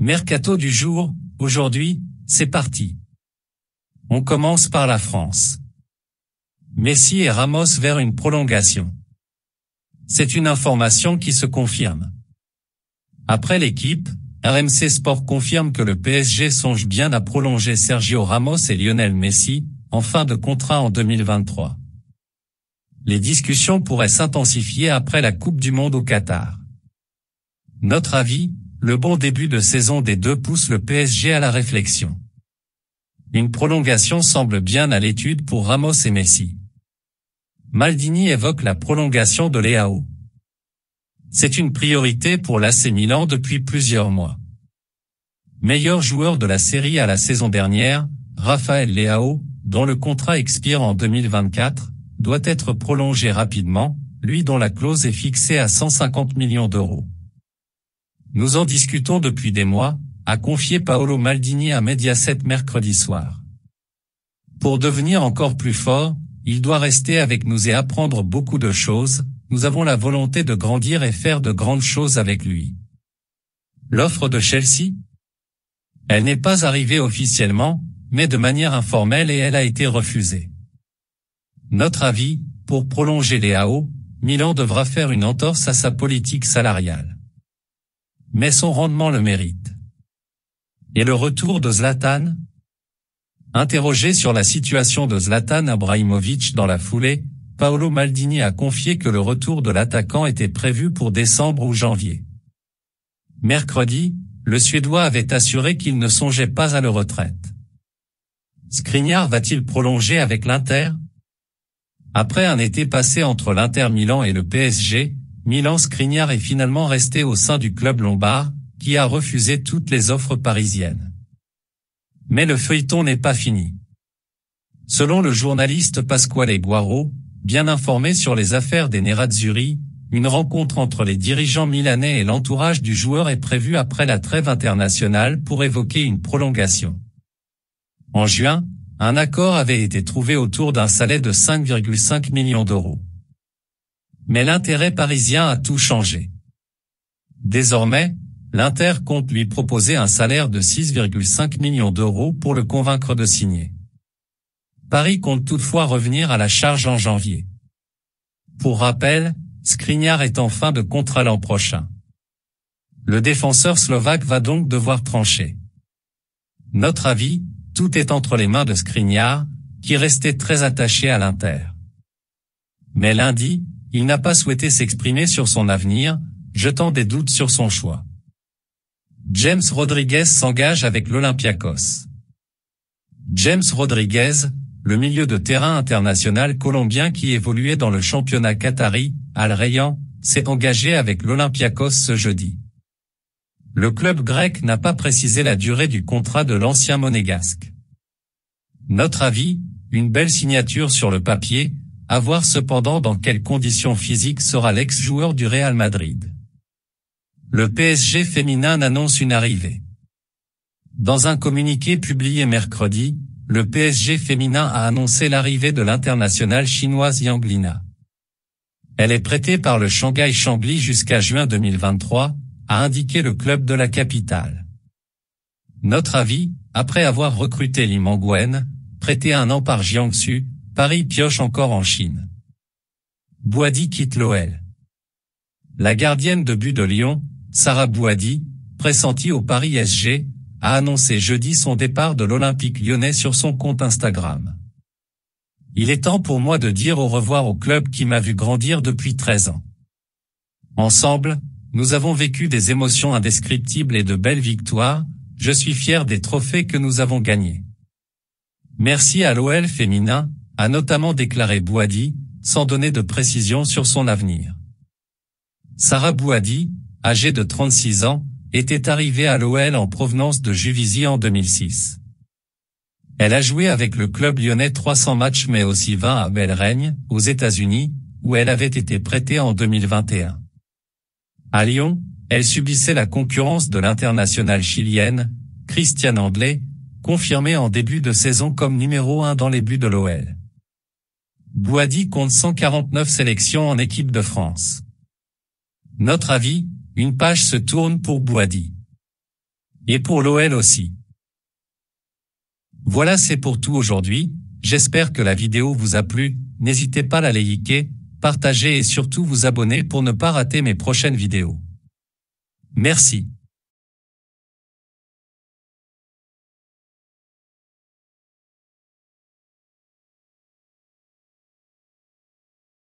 Mercato du jour, aujourd'hui, c'est parti. On commence par la France. Messi et Ramos vers une prolongation. C'est une information qui se confirme. Après l'équipe, RMC Sport confirme que le PSG songe bien à prolonger Sergio Ramos et Lionel Messi, en fin de contrat en 2023. Les discussions pourraient s'intensifier après la Coupe du Monde au Qatar. Notre avis, le bon début de saison des deux pousse le PSG à la réflexion. Une prolongation semble bien à l'étude pour Ramos et Messi. Maldini évoque la prolongation de Leao. C'est une priorité pour l'AC Milan depuis plusieurs mois. Meilleur joueur de la série à la saison dernière, Raphaël Leao, dont le contrat expire en 2024, doit être prolongé rapidement, lui dont la clause est fixée à 150 millions d'euros. Nous en discutons depuis des mois, a confié Paolo Maldini à Mediaset mercredi soir. Pour devenir encore plus fort, il doit rester avec nous et apprendre beaucoup de choses, nous avons la volonté de grandir et faire de grandes choses avec lui. L'offre de Chelsea? Elle n'est pas arrivée officiellement, mais de manière informelle et elle a été refusée. Notre avis, pour prolonger Leao, Milan devra faire une entorse à sa politique salariale. Mais son rendement le mérite. Et le retour de Zlatan? Interrogé sur la situation de Zlatan Ibrahimović dans la foulée, Paolo Maldini a confié que le retour de l'attaquant était prévu pour décembre ou janvier. Mercredi, le Suédois avait assuré qu'il ne songeait pas à la retraite. Skriniar va-t-il prolonger avec l'Inter? Après un été passé entre l'Inter Milan et le PSG, Milan Skriniar est finalement resté au sein du club lombard, qui a refusé toutes les offres parisiennes. Mais le feuilleton n'est pas fini. Selon le journaliste Pasquale Guaro, bien informé sur les affaires des Nerazzurri, une rencontre entre les dirigeants milanais et l'entourage du joueur est prévue après la trêve internationale pour évoquer une prolongation. En juin, un accord avait été trouvé autour d'un salaire de 5,5 millions d'euros. Mais l'intérêt parisien a tout changé. Désormais, l'Inter compte lui proposer un salaire de 6,5 millions d'euros pour le convaincre de signer. Paris compte toutefois revenir à la charge en janvier. Pour rappel, Skriniar est en fin de contrat l'an prochain. Le défenseur slovaque va donc devoir trancher. Notre avis, tout est entre les mains de Skriniar, qui restait très attaché à l'Inter. Mais lundi, il n'a pas souhaité s'exprimer sur son avenir, jetant des doutes sur son choix. James Rodriguez s'engage avec l'Olympiakos. James Rodriguez, le milieu de terrain international colombien qui évoluait dans le championnat qatari, Al Rayyan, s'est engagé avec l'Olympiakos ce jeudi. Le club grec n'a pas précisé la durée du contrat de l'ancien monégasque. Notre avis, une belle signature sur le papier, à voir cependant dans quelles conditions physiques sera l'ex-joueur du Real Madrid. Le PSG féminin annonce une arrivée. Dans un communiqué publié mercredi, le PSG féminin a annoncé l'arrivée de l'internationale chinoise Yang Lina. Elle est prêtée par le Shanghai Shangli jusqu'à juin 2023, a indiqué le club de la capitale. Notre avis, après avoir recruté Li Mangwen, prêté 1 an par Jiangsu, Paris pioche encore en Chine. Bouhaddi quitte l'OL. La gardienne de but de Lyon, Sarah Bouhaddi, pressentie au Paris SG, a annoncé jeudi son départ de l'Olympique lyonnais sur son compte Instagram. Il est temps pour moi de dire au revoir au club qui m'a vu grandir depuis 13 ans. Ensemble, nous avons vécu des émotions indescriptibles et de belles victoires, je suis fier des trophées que nous avons gagnés. Merci à l'OL féminin, a notamment déclaré Bouhaddi, sans donner de précision sur son avenir. Sarah Bouhaddi, âgée de 36 ans, était arrivée à l'OL en provenance de Juvisy en 2006. Elle a joué avec le club lyonnais 300 matchs mais aussi 20 à Belleregne, aux États-Unis, où elle avait été prêtée en 2021. À Lyon, elle subissait la concurrence de l'internationale chilienne, Christiane Anglais, confirmée en début de saison comme numéro 1 dans les buts de l'OL. Bouhaddi compte 149 sélections en équipe de France. Notre avis, une page se tourne pour Bouhaddi. Et pour l'OL aussi. Voilà, c'est pour tout aujourd'hui. J'espère que la vidéo vous a plu. N'hésitez pas à la liker, partager et surtout vous abonner pour ne pas rater mes prochaines vidéos. Merci.